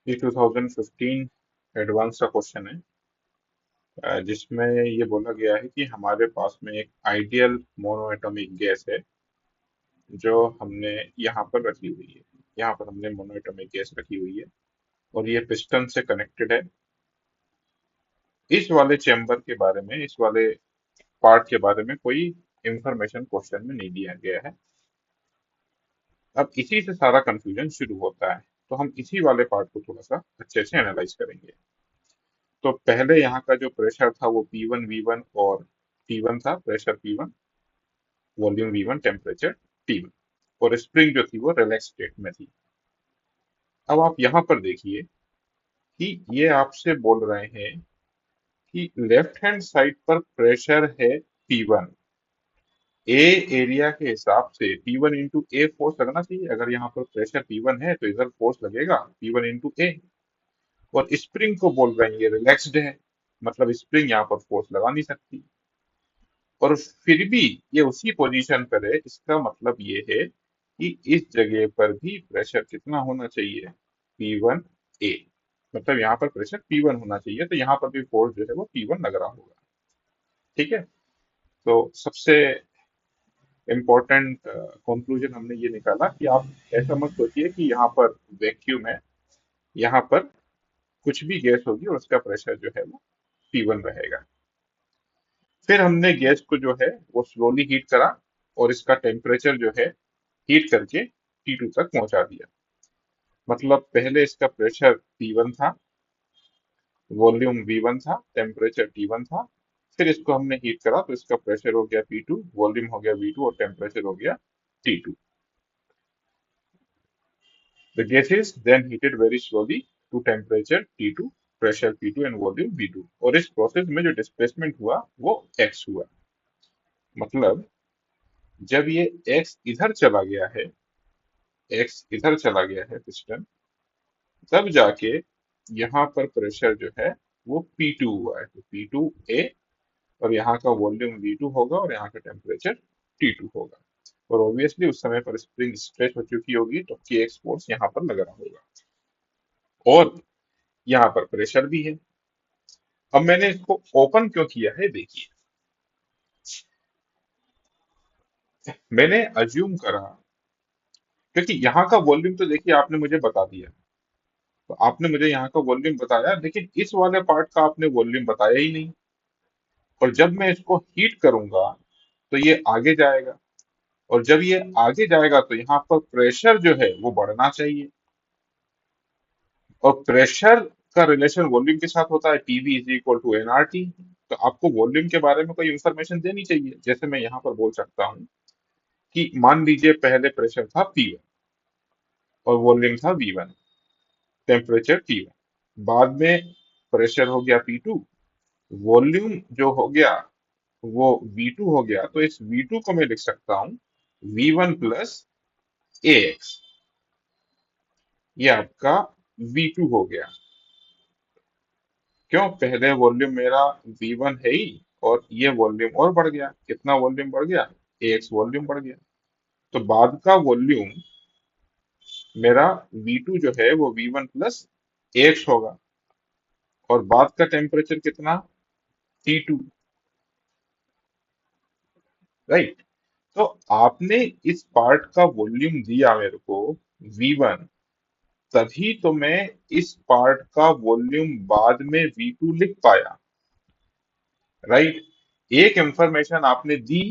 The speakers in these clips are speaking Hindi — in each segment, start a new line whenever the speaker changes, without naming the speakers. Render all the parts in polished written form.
ये 2015 एडवांस का क्वेश्चन है, जिसमें ये बोला गया है कि हमारे पास में एक आइडियल मोनोएटॉमिक गैस है जो हमने यहाँ पर रखी हुई है। यहाँ पर हमने मोनोएटॉमिक गैस रखी हुई है और ये पिस्टन से कनेक्टेड है। इस वाले चेम्बर के बारे में, इस वाले पार्ट के बारे में कोई इंफॉर्मेशन क्वेश्चन में नहीं दिया गया है। अब इसी से सारा कंफ्यूजन शुरू होता है, तो हम इसी वाले पार्ट को थोड़ा सा अच्छे से एनालाइज करेंगे। तो पहले यहाँ का जो प्रेशर था वो P1 V1 और T1 था। Pressure P1, volume V1, temperature T1, और स्प्रिंग जो थी वो रिलैक्स स्टेट में थी। अब आप यहाँ पर देखिए कि ये आपसे बोल रहे हैं कि लेफ्ट हैंड साइड पर प्रेशर है P1। ए एरिया के हिसाब से P1 इंटू ए फोर्स लगना चाहिए। अगर यहाँ पर प्रेशर P1 है तो इधर फोर्स लगेगा P1 इंटू ए। और स्प्रिंग को बोल रहे हैं ये रिलैक्स्ड है, मतलब स्प्रिंग यहाँ पर फोर्स लगा नहीं सकती। और फिर भी ये उसी पोजीशन पर है, इसका मतलब ये है कि इस जगह पर भी प्रेशर कितना होना चाहिए, P1 ए। मतलब यहाँ पर प्रेशर P1 होना चाहिए, तो यहाँ पर भी फोर्स जो है वो P1 लग रहा होगा। ठीक है। तो सबसे इम्पोर्टेंट कंक्लूजन हमने ये निकाला कि आप ऐसा मत सोचिए कि यहाँ पर वैक्यूम है, यहाँ पर कुछ भी गैस होगी और उसका प्रेशर जो है वो P1 रहेगा। फिर हमने गैस को जो है वो स्लोली हीट करा और इसका टेम्परेचर जो है हीट करके T2 तक पहुंचा दिया। मतलब पहले इसका प्रेशर P1 था, वॉल्यूम V1 था, टेम्परेचर T1 था। फिर इसको हमने हीट करा तो इसका प्रेशर हो गया P2, वॉल्यूम हो गया V2 और टेम्परेचर हो गया T2। The gas is then heated very slowly to temperature T2, pressure P2 and volume V2। और इस प्रोसेस में जो डिस्प्लेसमेंट हुआ वो x हुआ। मतलब जब ये x इधर चला गया है, x इधर चला गया है पिस्टन, तब जाके यहाँ पर प्रेशर जो है वो P2 हुआ है। तो P2A, और यहाँ का वॉल्यूम V2 होगा और यहाँ का टेम्परेचर T2 होगा। और ऑब्वियसली उस समय पर स्प्रिंग स्ट्रेच हो चुकी होगी तो Kx फोर्स यहाँ पर लग रहा होगा और यहाँ पर प्रेशर भी है। अब मैंने इसको ओपन क्यों किया है, देखिए। मैंने अज्यूम करा, क्योंकि यहाँ का वॉल्यूम तो देखिए आपने मुझे बता दिया। तो आपने मुझे यहाँ का वॉल्यूम बताया, लेकिन इस वाले पार्ट का आपने वॉल्यूम बताया ही नहीं। और जब मैं इसको हीट करूंगा तो ये आगे जाएगा, और जब ये आगे जाएगा तो यहाँ पर प्रेशर जो है वो बढ़ना चाहिए। और प्रेशर का रिलेशन वॉल्यूम के साथ होता है, PV is equal to NRT. तो आपको वॉल्यूम के बारे में कोई इंफॉर्मेशन देनी चाहिए। जैसे मैं यहाँ पर बोल सकता हूँ कि मान लीजिए पहले प्रेशर था P1 और वॉल्यूम था V1, टेम्परेचर T1। बाद में प्रेशर हो गया P2, वॉल्यूम जो हो गया वो V2 हो गया। तो इस V2 को मैं लिख सकता हूँ V1 प्लस AX। ये आपका V2 हो गया। क्यों? पहले वॉल्यूम मेरा V1 है ही, और ये वॉल्यूम और बढ़ गया। कितना वॉल्यूम बढ़ गया? AX वॉल्यूम बढ़ गया। तो बाद का वॉल्यूम मेरा V2 जो है वो V1 प्लस AX होगा, और बाद का टेम्परेचर कितना? T2। राइट। तो आपने इस पार्ट का वॉल्यूम दिया मेरे को V1, तभी तो मैं इस पार्ट का वॉल्यूम बाद में V2 लिख पाया। राइट। एक इंफॉर्मेशन आपने दी,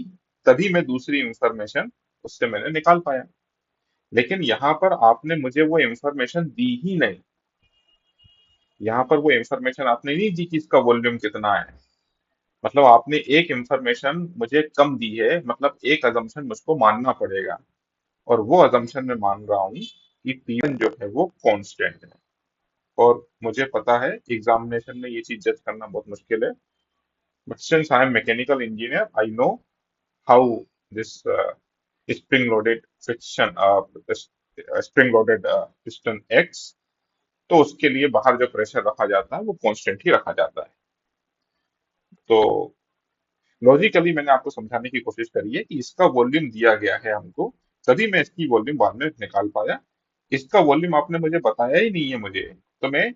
तभी मैं दूसरी इंफॉर्मेशन उससे मैंने निकाल पाया। लेकिन यहाँ पर आपने मुझे वो इंफॉर्मेशन दी ही नहीं। यहाँ पर वो इंफॉर्मेशन आपने नहीं दी कि इसका वॉल्यूम कितना है। मतलब आपने एक इंफॉर्मेशन मुझे कम दी है, मतलब एक अजम्पशन मुझको मानना पड़ेगा। और वो अजम्पशन मैं मान रहा हूँ कि P1 जो है वो कांस्टेंट है। और मुझे पता है एग्जामिनेशन में ये चीज जज करना बहुत मुश्किल है, but since I am mechanical engineer I know how this spring loaded friction, spring loaded piston x, तो उसके लिए बाहर जो प्रेशर रखा जाता है वो कांस्टेंट ही रखा जाता है। तो लॉजिकली मैंने आपको समझाने की कोशिश करी है कि इसका वॉल्यूम दिया गया है हमको, तभी मैं इसकी वॉल्यूम बाद में निकाल पाया। इसका वॉल्यूम आपने मुझे बताया ही नहीं है मुझे। तो मैं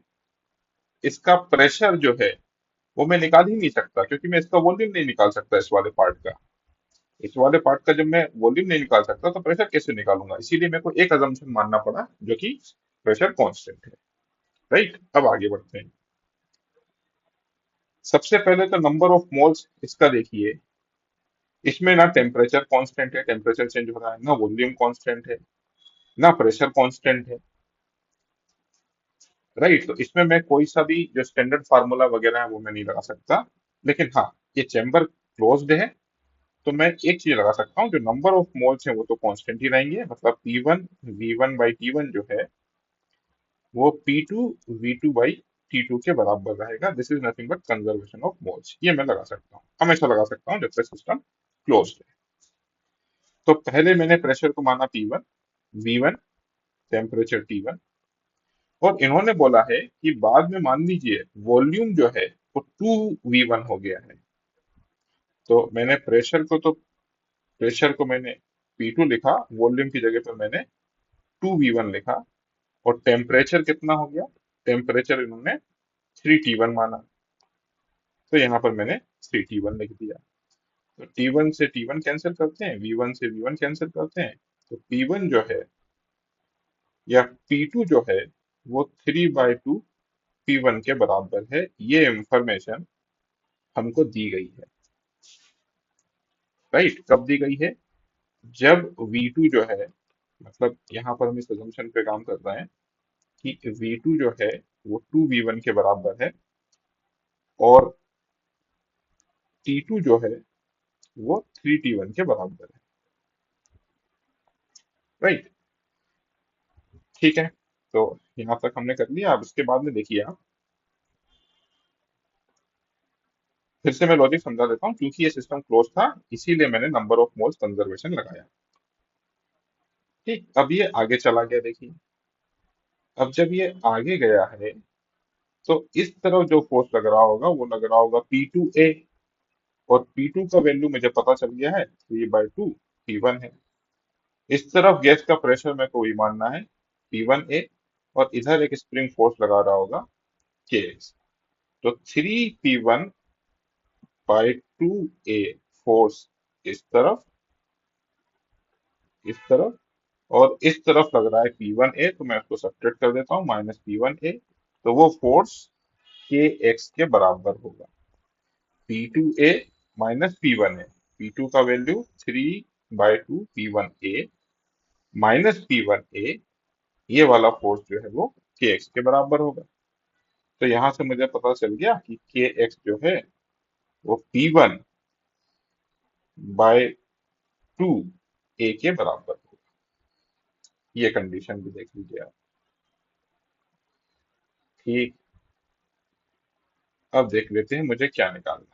इसका प्रेशर जो है वो मैं निकाल ही नहीं सकता, क्योंकि मैं इसका वॉल्यूम नहीं निकाल सकता इस वाले पार्ट का। इस वाले पार्ट का जब मैं वॉल्यूम नहीं निकाल सकता तो प्रेशर कैसे निकालूंगा? इसीलिए मेरे को एक अजम्पशन मानना पड़ा, जो कि प्रेशर कांस्टेंट है। राइट, अब आगे बढ़ते हैं। सबसे पहले तो नंबर ऑफ मोल्स इसका देखिए। इसमें ना टेम्परेचर कांस्टेंट है, टेम्परेचर चेंज हो रहा है, ना वॉल्यूम कांस्टेंट है, ना प्रेशर कांस्टेंट है। राइट, तो इसमें मैं कोई सा भी जो स्टैंडर्ड फार्मूला वगैरह है वो मैं नहीं लगा सकता। लेकिन हाँ, ये चेम्बर क्लोज्ड है, तो मैं एक चीज लगा सकता हूँ, जो नंबर ऑफ मोल्स है वो तो कांस्टेंट ही रहेंगे। मतलब P1 V1/T1 जो है वो P2 V2/T2 के बराबर रहेगा। This is nothing but conservation of moles. ये मैं लगा सकता हूँ, हमेशा लगा सकता हूँ जब तक सिस्टम क्लोज्ड है। तो पहले मैंने प्रेशर को माना P1, V1, टेम्परेचर T1। और इन्होंने बोला है कि बाद में मान लीजिए वॉल्यूम जो है वो 2V1 हो गया है। तो मैंने प्रेशर को मैंने P2 लिखा, वॉल्यूम की जगह पर मैंने 2V1 लिखा। और टेम्परेचर कितना हो गया? टेम्परेचर इन्होंने 3T1 माना, तो यहाँ पर मैंने 3T1 लिख दिया। तो T1 से T1 कैंसिल करते हैं, V1 से V1 कैंसिल करते हैं। तो P1 जो है या P2 जो है वो 3/2 P1 के बराबर है। ये इंफॉर्मेशन हमको दी गई है। राइट, कब दी गई है? जब V2 जो है, मतलब यहाँ पर हम इस assumption पे काम कर रहे हैं कि V2 जो है वो 2V1 के बराबर है, और T2 जो है वो 3T1 के बराबर है। राइट, ठीक है। तो यहाँ तक हमने कर लिया। अब इसके बाद में देखिए आप, फिर से मैं लॉजिक समझा देता हूँ। क्योंकि ये सिस्टम क्लोज था, इसीलिए मैंने नंबर ऑफ मोल्स कंजर्वेशन लगाया। ठीक, अब ये आगे चला गया। देखिए, अब जब ये आगे गया है तो इस तरफ जो फोर्स लग रहा होगा वो लग रहा होगा P2A। और P2 का वैल्यू मुझे पता चल गया है, 3/2 P1 है। इस तरफ गैस का प्रेशर मेरे को वही मानना है, P1A। और इधर एक स्प्रिंग फोर्स लगा रहा होगा, Kx। तो 3P1/2A फोर्स इस तरफ, इस तरफ, और इस तरफ लग रहा है P1A। तो मैं उसको सब्ट्रैक्ट कर देता हूँ, -P1A। तो वो फोर्स Kx के बराबर होगा, P2A माइनस P1A। P2 का वैल्यू 3/2 P1A माइनस P1A। ये वाला फोर्स जो है वो Kx के बराबर होगा। तो यहां से मुझे पता चल गया कि Kx जो है वो P1/2A के बराबर होगा। ये कंडीशन भी देख लीजिए आप। ठीक, अब देख लेते हैं मुझे क्या निकालना है।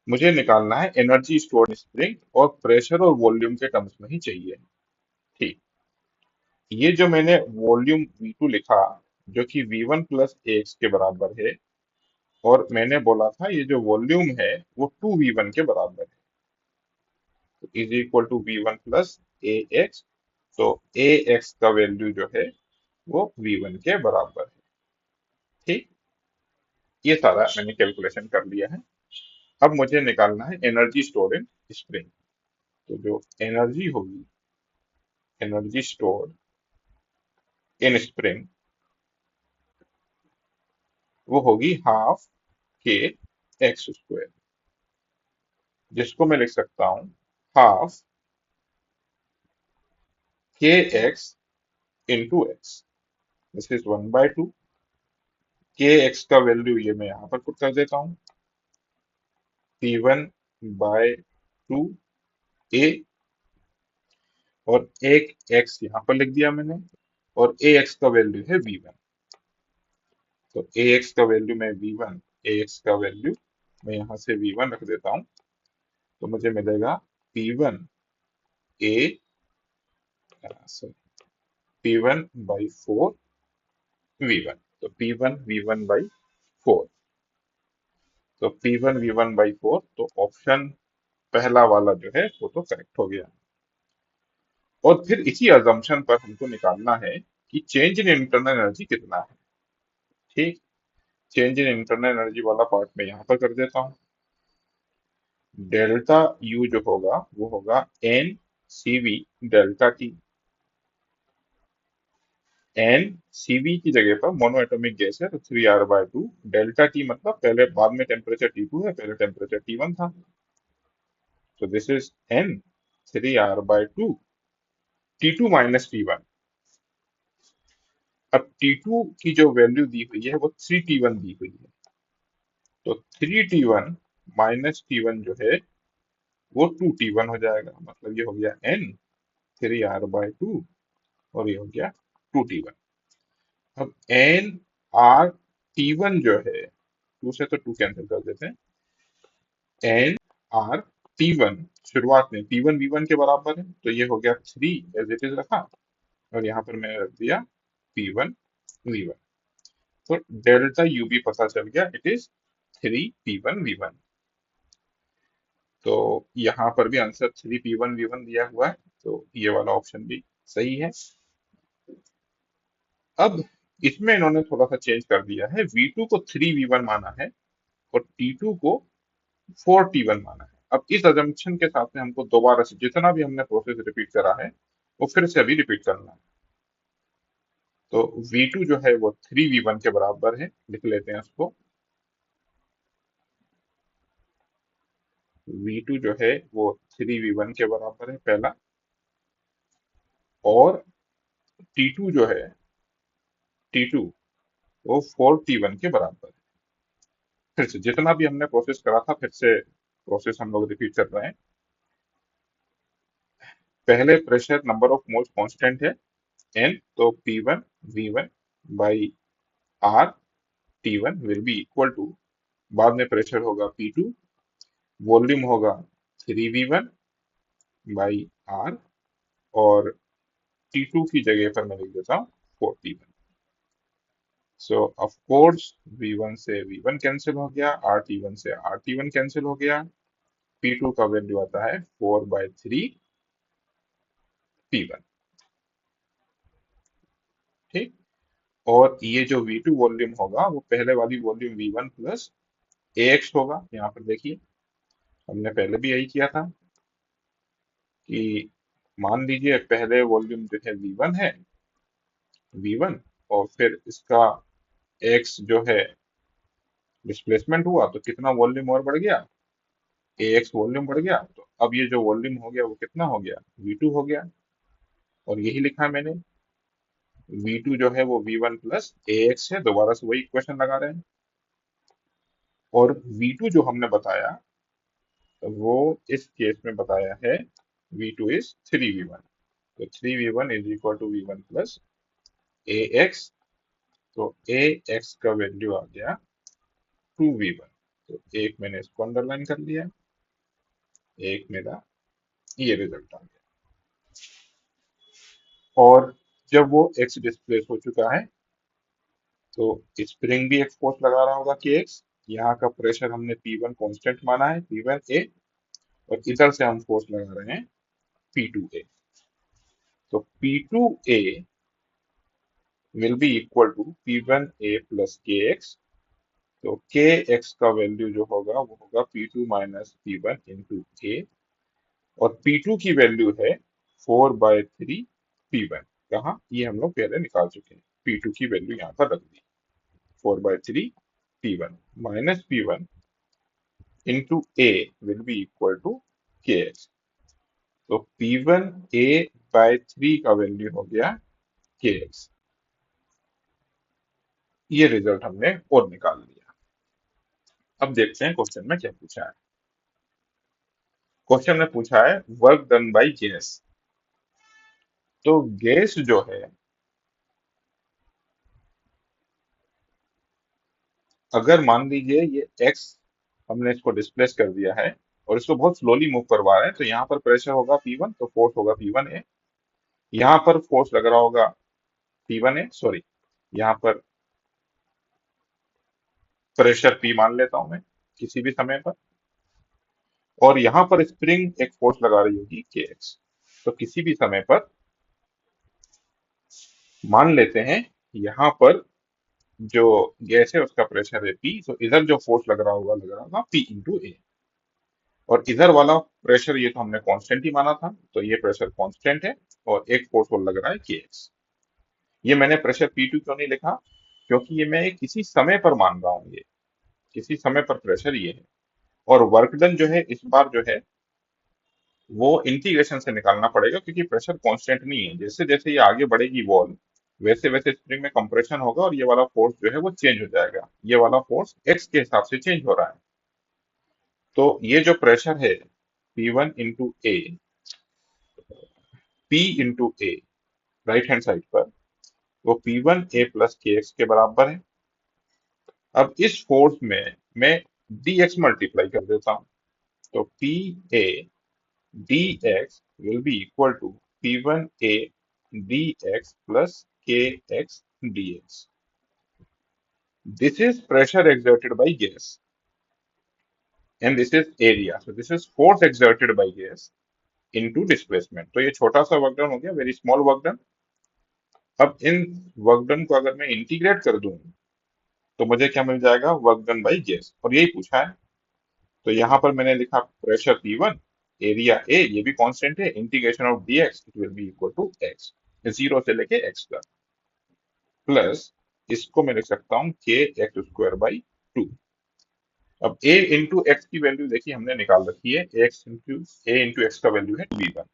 मुझे निकालना है एनर्जी स्टोर्ड स्प्रिंग, और प्रेशर और वॉल्यूम के टर्म्स में ही चाहिए। ठीक, ये जो मैंने वॉल्यूम V2 लिखा, जो कि V1 प्लस AX के बराबर है। और मैंने बोला था ये जो वॉल्यूम है वो 2V1 के बराबर है, तो is equal to V1 plus AX। तो AX का वैल्यू जो है वो V1 के बराबर है। ठीक, ये सारा मैंने कैलकुलेशन कर लिया है। अब मुझे निकालना है एनर्जी स्टोर्ड इन स्प्रिंग। तो जो एनर्जी होगी, एनर्जी स्टोर्ड इन स्प्रिंग, वो होगी हाफ K x², जिसको मैं लिख सकता हूँ half Kx × x। This is 1/2 Kx का वैल्यू ये मैं यहाँ पर पुट कर देता हूँ, P1/2A। और एक x यहाँ पर लिख दिया मैंने। और Ax का वैल्यू है V1। तो Ax का वैल्यू मैं V1, Ax का वैल्यू मैं यहाँ से V1 रख देता हूँ। तो मुझे मिलेगा P1A, सॉरी, P1/4 V1। तो P1 V1/4। तो P1 V1/4, तो ऑप्शन पहला वाला जो है वो तो करेक्ट हो गया। और फिर इसी अजम्पशन पर हमको निकालना है कि चेंज इन इंटरनल एनर्जी कितना है। ठीक, चेंज इन इंटरनल एनर्जी वाला पार्ट में यहाँ पर कर देता हूँ। डेल्टा यू जो होगा वो होगा N C V delta T. N CV की जगह पर मोनो एटॉमिक गैस है तो 3R/2 डेल्टा टी, मतलब पहले बाद में टेम्परेचर T2 है, पहले टेम्परेचर T1 था। तो this is an 3R/2 T2 minus T1। अब T2 की जो वैल्यू दी हुई है वो 3T1 दी हुई है, तो 3T1 माइनस T1 जो है वो 2T1 हो जाएगा। मतलब ये हो गया एन 3R/2 और ये हो गया 2T1। अब एन आर T1 जो है, टू से तो टू कैंसिल कर देते हैं, एन आर T1 शुरुआत में P1 V1 के बराबर है, तो ये हो गया 3 एज इट इज रखा, और यहाँ पर मैंने रख दिया P1V1। तो डेल्टा यू भी पता चल गया, इट इज 3P1V1। तो यहाँ पर भी आंसर 3P1V1 दिया हुआ है, तो ये वाला ऑप्शन भी सही है। अब इसमें इन्होंने थोड़ा सा चेंज कर दिया है, V2 को 3V1 माना है और T2 को 4T1 माना है। अब इस अजम्पशन के साथ में हमको दोबारा से जितना भी हमने प्रोसेस रिपीट करा है वो फिर से अभी रिपीट करना है। तो V2 जो है वो 3V1 के बराबर है, लिख लेते हैं उसको। V2 जो है वो 3V1 के बराबर है पहला, और T2 जो है T2 वो 4T1 के बराबर है। फिर से जितना भी हमने प्रोसेस करा था फिर से प्रोसेस हम लोग रिपीट कर रहे हैं। पहले pressure number of moles constant है n, तो P1V1 by R T1 will be equal to, बाद में प्रेशर होगा P2, वॉल्यूम होगा 3V1 बाई R, और T2 की जगह पर मैं लिख देता हूँ 4T1। So of course V1 से V1 कैंसिल हो गया, RT1 से RT1 कैंसिल हो गया, P2 का वैल्यू आता है 4/3P1। ठीक, और ये जो V2 वॉल्यूम होगा वो पहले वाली वॉल्यूम V1 प्लस AX होगा। यहाँ पर देखिए हमने पहले भी यही किया था कि मान लीजिए पहले वॉल्यूम जो है V1, और फिर इसका X जो है डिस्प्लेसमेंट हुआ तो कितना वॉल्यूम और बढ़ गया, AX वॉल्यूम बढ़ गया। तो अब ये जो वॉल्यूम हो गया वो कितना हो गया, V2 हो गया, और यही लिखा है मैंने। V2 जो है वो V1 प्लस AX है, दोबारा से वही इक्वेशन लगा रहे हैं। और V2 जो हमने बताया वो इस केस में बताया है V2 इज 3V1, तो 3V1 is equal to V1 plus AX। तो AX का वैल्यू आ गया 2V1, तो एक मैंने इसको अंडरलाइन कर लिया, एक मेरा ये रिजल्ट आ गया। और जब वो X डिस्प्लेस हो चुका है तो स्प्रिंग भी एक फोर्स लगा रहा होगा कि X, यहाँ का प्रेशर हमने P1 कांस्टेंट माना है, P1A, और इधर से हम फोर्स लगा रहे हैं P2A। तो P2A will be equal to P1A plus KX। तो KX का वैल्यू जो होगा वो होगा P2 minus P1 into A, और P2 की वैल्यू है 4/3P1। कहाँ, ये हम लोग पहले निकाल चुके हैं, P2 की वैल्यू यहाँ पर रख दी, 4/3P1 minus P1 into A will be equal to KX। तो P1A/3 का वैल्यू हो गया KX। ये रिजल्ट हमने और निकाल लिया। अब देखते हैं क्वेश्चन में क्या पूछा है। क्वेश्चन में पूछा है वर्क डन बाय गैस। तो गैस जो है, अगर मान लीजिए ये एक्स हमने इसको डिस्प्लेस कर दिया है और इसको बहुत स्लोली मूव करवा रहे हैं, तो यहाँ पर प्रेशर होगा P1, तो फोर्स होगा P1A। यहाँ पर फोर्स लग रहा होगा P1A, सॉरी, यहाँ पर प्रेशर P मान लेता हूं मैं किसी भी समय पर, और यहाँ पर स्प्रिंग एक फोर्स लगा रही होगी KX। तो किसी भी समय पर मान लेते हैं यहाँ पर जो गैस है उसका प्रेशर है P, तो इधर जो फोर्स लग रहा होगा P इंटू ए। और इधर वाला प्रेशर ये तो हमने कांस्टेंट ही माना था, तो ये प्रेशर कांस्टेंट है। और एक फोर्स वो लग रहा है KX। ये मैंने प्रेशर P2 क्यों नहीं लिखा, क्योंकि ये मैं किसी समय पर मान रहा हूँ, ये किसी समय पर प्रेशर ये है। और वर्क डन जो है इस बार जो है वो इंटीग्रेशन से निकालना पड़ेगा, क्योंकि प्रेशर कांस्टेंट नहीं है। जैसे जैसे ये आगे बढ़ेगी वॉल, वैसे वैसे स्प्रिंग में कंप्रेशन होगा और ये वाला फोर्स जो है वो चेंज हो जाएगा। ये वाला फोर्स एक्स के हिसाब से चेंज हो रहा है। तो ये जो प्रेशर है P इंटू ए राइट हैंड साइड पर, वो P1 A प्लस के एक्स के बराबर है। अब इस फोर्स में मैं dx मल्टीप्लाई कर देता हूँ, तो P A dx will be equal to P1A dx plus kx dx. This is pressure exerted by gas and this is area. So this is force exerted by gas into displacement. तो ये छोटा सा वर्क डन हो गया, वेरी स्मॉल वर्क डन। अब इन वर्क डन को अगर मैं इंटीग्रेट कर दूं तो मुझे क्या मिल जाएगा, वर्क डन बाई गैस, और यही पूछा है। तो यहाँ पर मैंने लिखा प्रेशर P1, एरिया ए, ये भी कांस्टेंट है, integration of dx it will be equal to x, zero से लेके x तक, प्लस इसको मैं लिख सकता हूँ के एक्स स्क्वायर बाई टू। अब a इंटू एक्स की वैल्यू देखिए हमने निकाल रखी है, एक्स इंटू ए इंटू एक्स का वैल्यू है V1,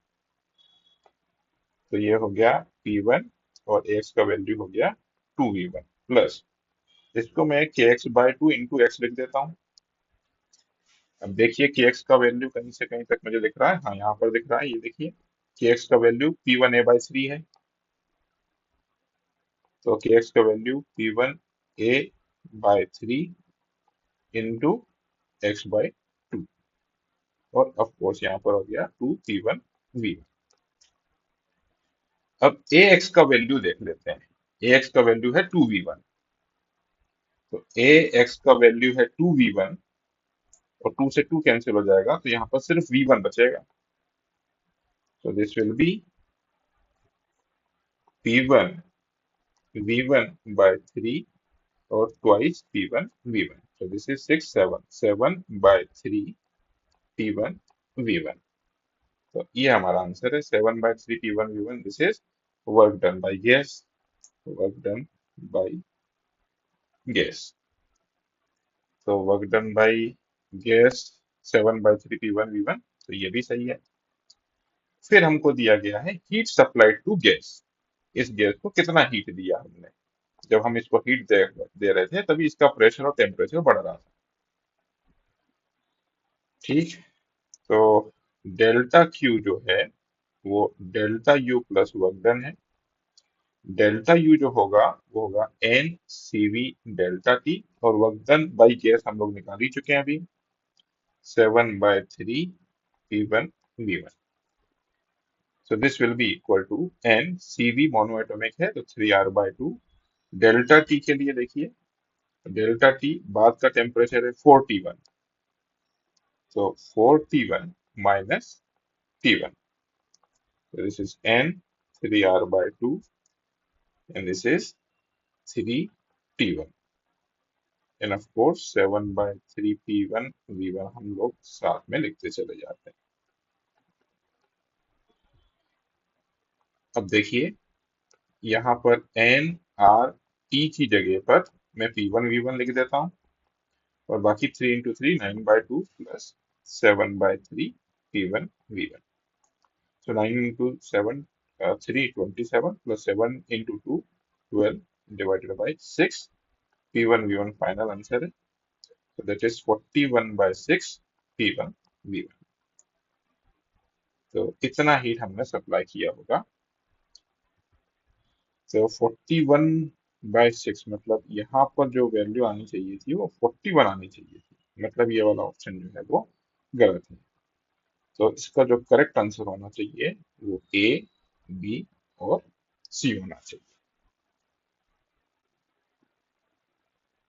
तो ये हो गया P1 और एक्स का वैल्यू हो गया 2V1, प्लस इसको मैं के x by two into x लिख देता हूँ। अब देखिए के एक्स का वैल्यू कहीं से कहीं तक मुझे दिख रहा है, हाँ यहाँ पर दिख रहा है, ये देखिए के एक्स का वैल्यू P1A/3 है। तो के एक्स का value P1A/3 into x by two, और ऑफ कोर्स यहाँ पर हो गया 2P1V। अब ए एक्स का वैल्यू देख लेते हैं। ए एक्स का वैल्यू है 2V1, तो ए एक्स का वैल्यू है 2V1, और 2 से 2 कैंसिल हो जाएगा, तो यहाँ पर सिर्फ V1 बचेगा। तो this will B P1 V1/3 or twice P1 V1. So this is 6 7 P1 V1। तो ये हमारा आंसर है 7/3 P1 V1। This is work done by gas, work done by gas. तो work done by gas 7/3 P1 V1, तो ये भी सही है। फिर हमको दिया गया है हीट सप्लाइड टू गैस। इस गैस को कितना हीट दिया हमने, जब हम इसको हीट दे रहे थे तभी इसका प्रेशर और टेम्परेचर बढ़ रहा था। ठीक, तो डेल्टा क्यू जो है वो delta U plus work done है। डेल्टा यू जो होगा वो होगा एन सीवी डेल्टा टी, और वर्क डन बाई गैस हम लोग निकाल ही चुके हैं अभी, 7/3 P1 V1। So this will be equal to N CV monoatomic है तो 3R/2। डेल्टा टी के लिए देखिए, डेल्टा टी बाद का टेम्परेचर है 4T1, so 4T1 minus T1. So this is N 3R/2 and this is 3T1, and of course 7/3 P1 V1 हम लोग साथ में लिखते चले जाते हैं। अब देखिए यहाँ पर N R T की जगह पर मैं P1 V1 लिख देता हूँ, और बाकी 3 into 3 9/2 plus 7/3 P1 V1। So 9 into 7, 3, 27 plus 7 into 2, 12 divided by 6. P1 V1 final answer है। So that is 41/6 P1 V1। तो इतना हीट हमने सप्लाई किया होगा। तो 41/6 मतलब यहाँ पर जो वैल्यू आनी चाहिए थी वो 41 आनी चाहिए थी, मतलब ये वाला ऑप्शन जो है वो गलत है। तो इसका जो करेक्ट आंसर होना चाहिए वो ए, बी और सी होना चाहिए।